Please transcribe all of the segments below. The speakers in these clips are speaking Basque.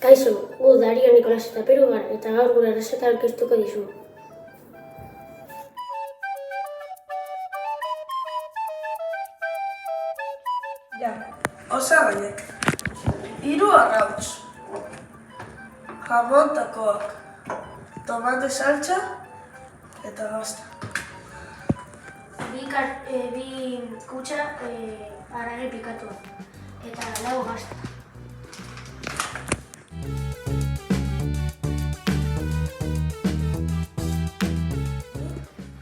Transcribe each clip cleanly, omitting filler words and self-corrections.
Kaixo, gu Dario, Nikolas eta Peru gara, eta gaur gure errezeta aurkeztuko dizugu. Ja, osagaiak. 3 arrautz. Jamon takoak. Tomate saltsa eta gazta. Bi kutxa haragi pikatuak eta 4 gazta.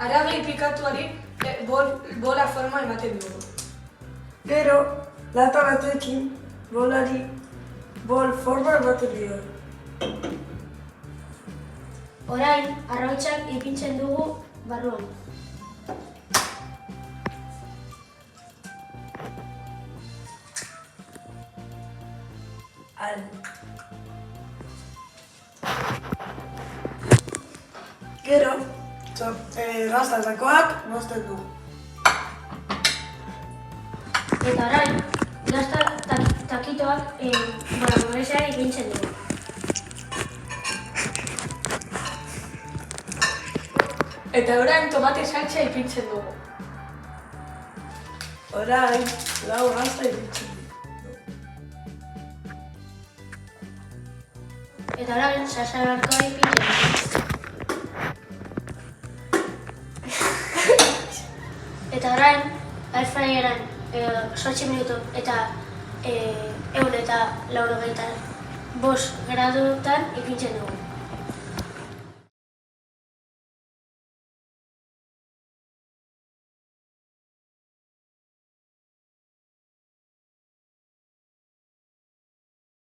Haragi pikatuari bola forma ematen dugu. Gero, lata batekin bolari bol forma ematen dio. Orain, arrautzak ipintzen dugu barruan. Gero, gaztatakoak mozten du. Eta orain, gazta takitoak bolamoresean ipintzen dugu. Eta orain tomate saltsa ipintzen dugu. Orain, 4 gazta ipintzen du. Eta orain, sasabarkoa ipintzen dugu. Eta orain, airfryeran 8 minutu eta 195 gradutan ipintzen dugu.